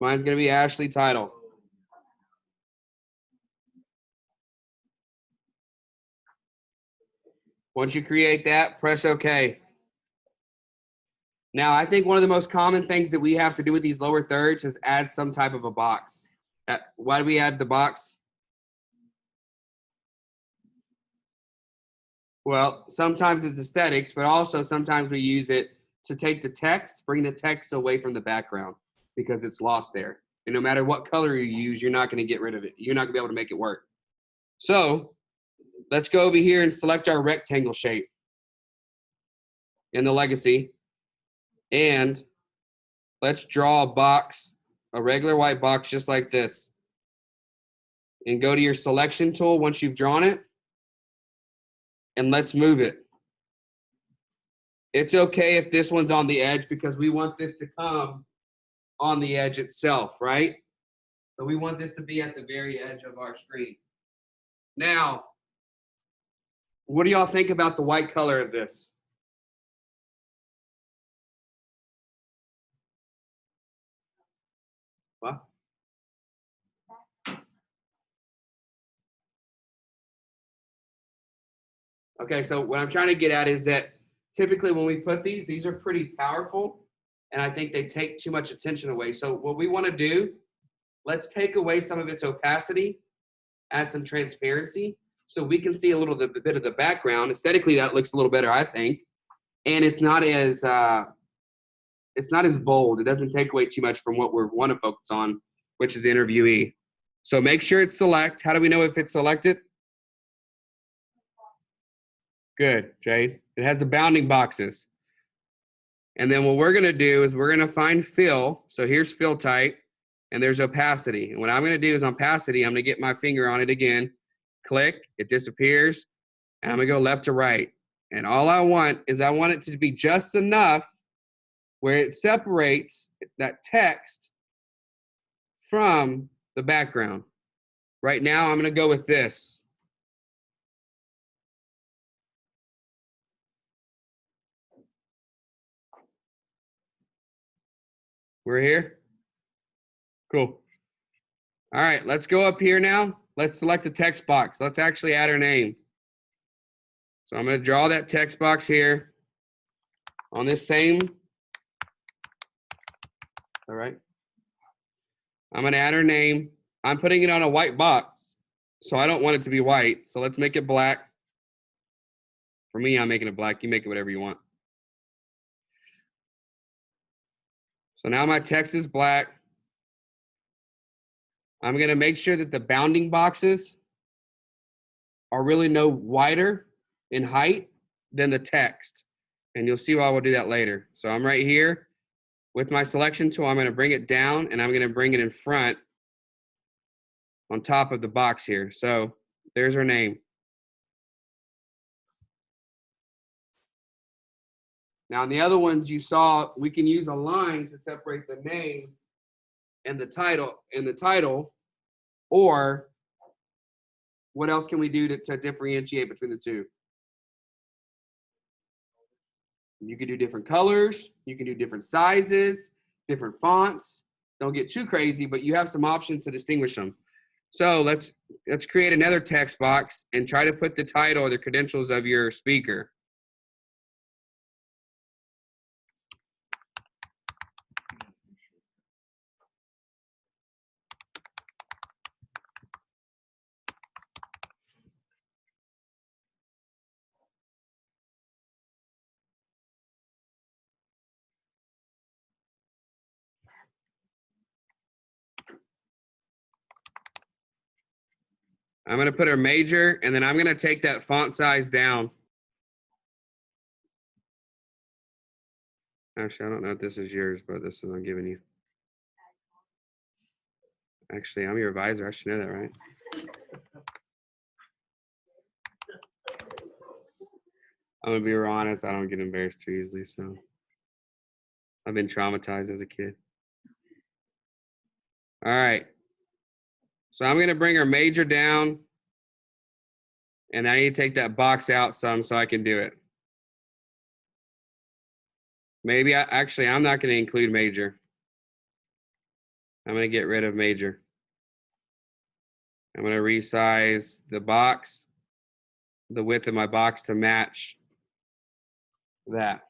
A: mine's going to be Ashley Title. Once you create that, press OK. Now, I think one of the most common things that we have to do with these lower thirds is add some type of a box. Why do we add the box? Well, sometimes it's aesthetics, but also sometimes we use it to take the text, bring the text away from the background because it's lost there. And no matter what color you use, you're not going to get rid of it. You're not going to be able to make it work. So let's go over here and select our rectangle shape in the legacy. And let's draw a box, a regular white box just like this. And go to your selection tool once you've drawn it. And let's move it. It's okay if this one's on the edge because we want this to come on the edge itself, right? So we want this to be at the very edge of our screen. Now, what do y'all think about the white color of this? What? Okay, so what I'm trying to get at is that typically when we put these are pretty powerful, and I think they take too much attention away. So what we want to do, let's take away some of its opacity, add some transparency, so we can see a little bit of the background. Aesthetically, that looks a little better, I think, and it's not as bold. It doesn't take away too much from what we want to focus on, which is the interviewee. So make sure it's select. How do we know if it's selected? Good, Jade. It has the bounding boxes. And then what we're going to do is we're going to find fill. So here's fill type, and there's opacity. And what I'm going to do is on opacity, I'm going to get my finger on it again, click, it disappears, and I'm going to go left to right. And all I want is I want it to be just enough where it separates that text from the background. Right now, I'm going to go with this. We're here? Cool. All right, let's go up here now. Let's select the text box. Let's actually add her name. So I'm going to draw that text box here on this same. All right. I'm going to add her name. I'm putting it on a white box, so I don't want it to be white. So let's make it black. For me, I'm making it black. You make it whatever you want. So now my text is black. I'm going to make sure that the bounding boxes are really no wider in height than the text. And you'll see why we'll do that later. So I'm right here with my selection tool. I'm going to bring it down and I'm going to bring it in front on top of the box here. So there's her name. Now, in the other ones you saw, we can use a line to separate the name and the title, or what else can we do to differentiate between the two? You can do different colors, you can do different sizes, different fonts. Don't get too crazy, but you have some options to distinguish them. So let's create another text box and try to put the title or the credentials of your speaker. I'm going to put her major, and then I'm going to take that font size down. Actually, I don't know if this is yours, but this is what I'm giving you. Actually, I'm your advisor. I should know that, right? I'm going to be real honest. I don't get embarrassed too easily, so I've been traumatized as a kid. All right. So I'm going to bring her major down, and I need to take that box out some so I can do it. Maybe I'm not going to include major. I'm going to get rid of major. I'm going to resize the box, the width of my box to match that.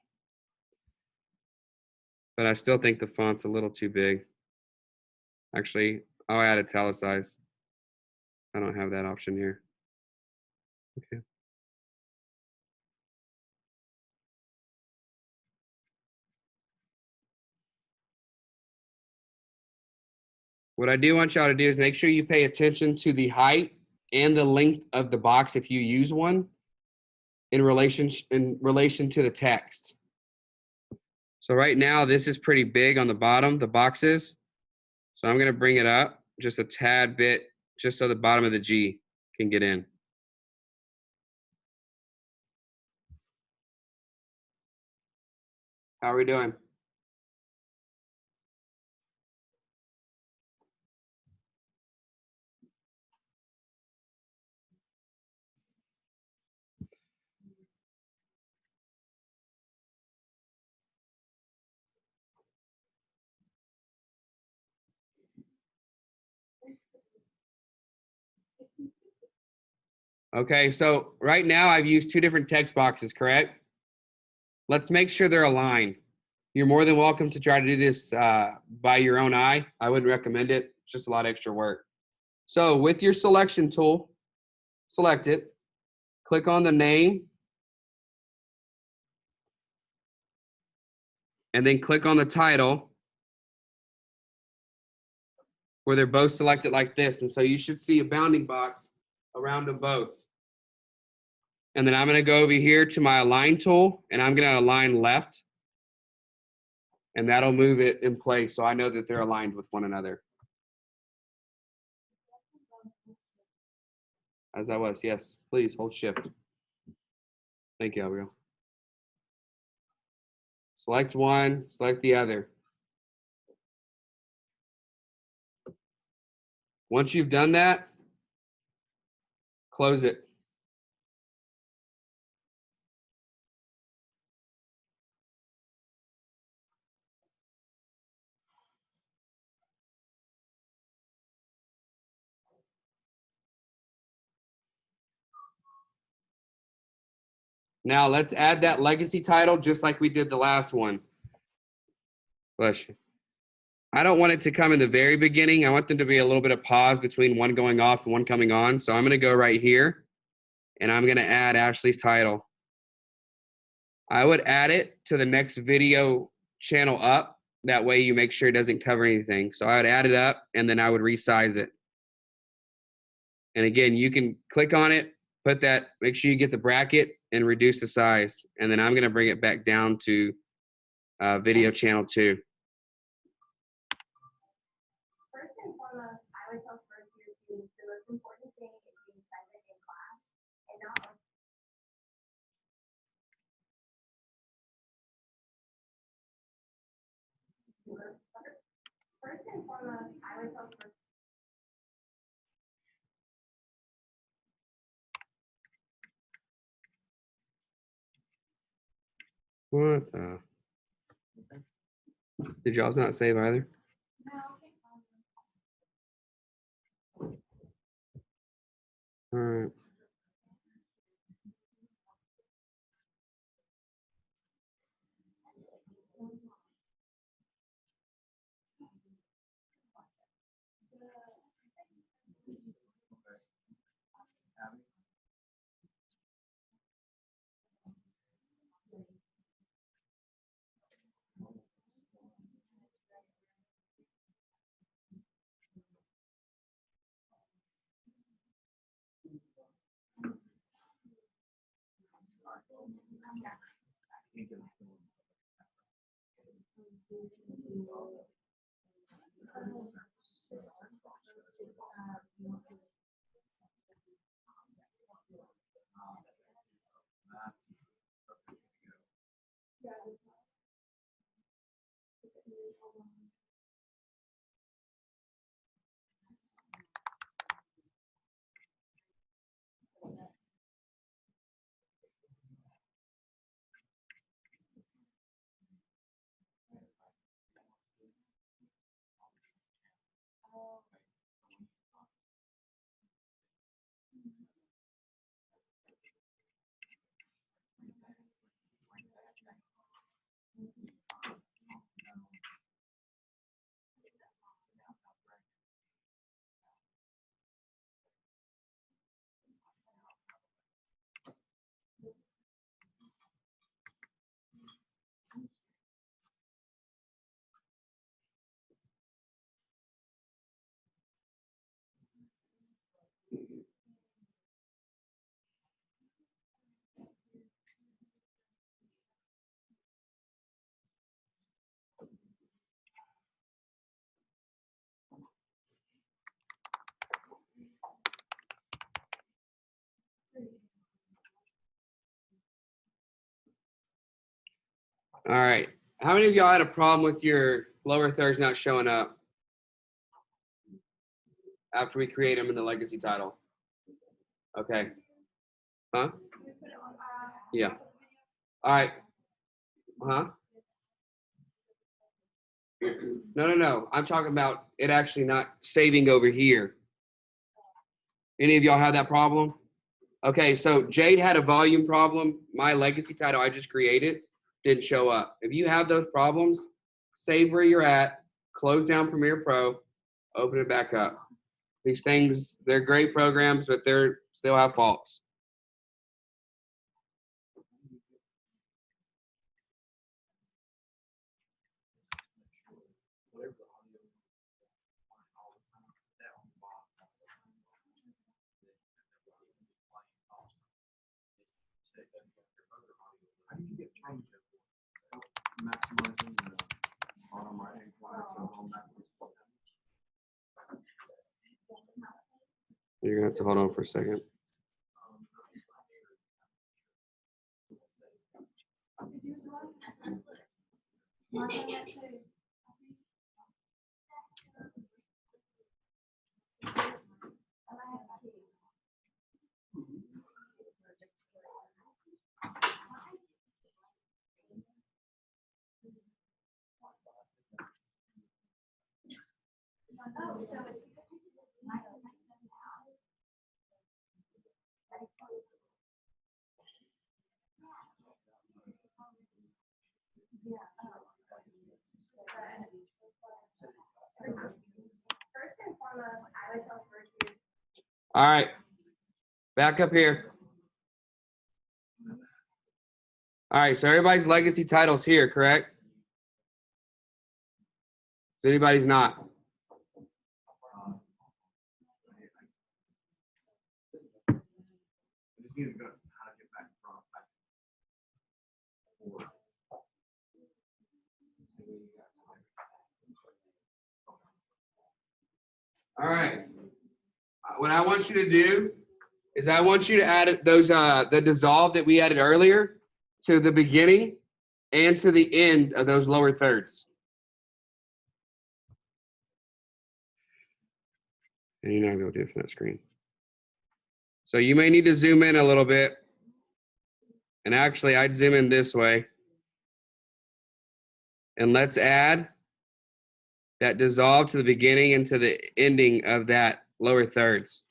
A: But I still think the font's a little too big. Actually, I'll add italicize. I don't have that option here. Okay. What I do want y'all to do is make sure you pay attention to the height and the length of the box if you use one in relation to the text. So right now this is pretty big on the bottom, the boxes. So I'm going to bring it up just a tad bit just so the bottom of the G can get in. How are we doing? Okay, so right now I've used two different text boxes, correct? Let's make sure they're aligned. You're more than welcome to try to do this by your own eye. I wouldn't recommend it. It's just a lot of extra work. So with your selection tool, select it, click on the name, and then click on the title where they're both selected like this. And so you should see a bounding box around them both. And then I'm going to go over here to my align tool and I'm going to align left. And that'll move it in place so I know that they're aligned with one another. As I was, yes. Please hold shift. Thank you, Abigail. Select one, select the other. Once you've done that, close it. Now let's add that legacy title just like we did the last one. Bless you. I don't want it to come in the very beginning. I want there to be a little bit of pause between one going off and one coming on. So I'm going to go right here and I'm going to add Ashley's title. I would add it to the next video channel up. That way you make sure it doesn't cover anything. So I would add it up and then I would resize it. And again, you can click on it, put that, make sure you get the bracket and reduce the size. And then I'm going to bring it back down to video channel 2.
C: First and foremost, I would tell first year students the most important thing is being present in class and not. First and foremost, I would tell first.
A: What the? Did y'all's not save either? All right. All right. How many of y'all had a problem with your lower thirds not showing up after we create them in the legacy title? Okay. Huh? Yeah. All right. Huh? No. I'm talking about it actually not saving over here. Any of y'all have that problem? Okay, so Jade had a volume problem. My legacy title I just created didn't show up. If you have those problems, save where you're at, close down Premiere Pro, open it back up. These things, they're great programs, but they're still have faults.
B: How do you get from maximizing the bottom right hand corner to home backwards?
A: You're gonna have to hold on for a second. All right, back up here. All right, so everybody's legacy title's here, correct? So anybody's not.
B: I just need to go how to get back from
A: All right. What I want you to do is I want you to add those the dissolve that we added earlier to the beginning and to the end of those lower thirds. And you're not going to do it from that screen. So you may need to zoom in a little bit. And actually, I'd zoom in this way. And let's add that dissolve to the beginning and to the ending of that lower thirds.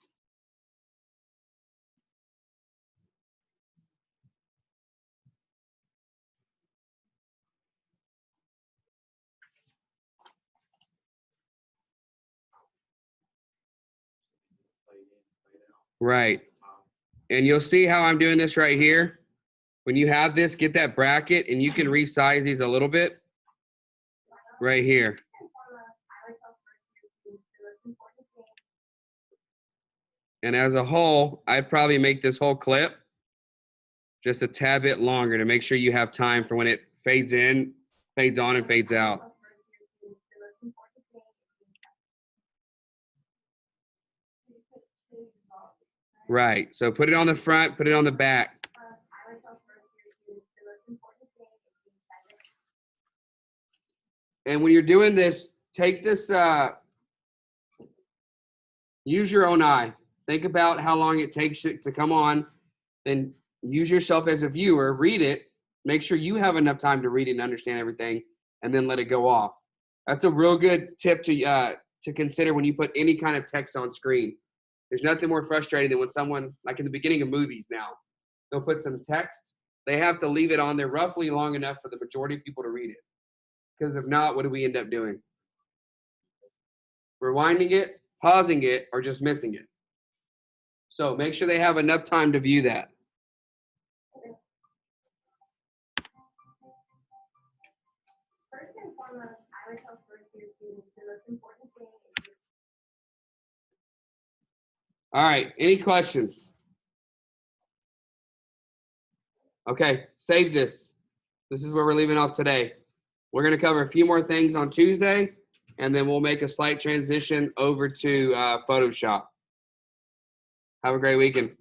A: Right. And you'll see how I'm doing this right here. When you have this, get that bracket and you can resize these a little bit right here. And as a whole, I'd probably make this whole clip just a tad bit longer to make sure you have time for when it fades in, fades on, and fades out. Right. So put it on the front, put it on the back. And when you're doing this, take this, use your own eye. Think about how long it takes it to come on. Then use yourself as a viewer, read it, make sure you have enough time to read it and understand everything, and then let it go off. That's a real good tip to consider when you put any kind of text on screen. There's nothing more frustrating than when someone, like in the beginning of movies now, they'll put some text. They have to leave it on there roughly long enough for the majority of people to read it. Because if not, what do we end up doing? Rewinding it, pausing it, or just missing it. So make sure they have enough time to view that.
C: First and foremost, I would tell first year students the most important thing is
A: All right, any questions? Okay, save this. This is where we're leaving off today. We're going to cover a few more things on Tuesday, and then we'll make a slight transition over to Photoshop. Have a great weekend.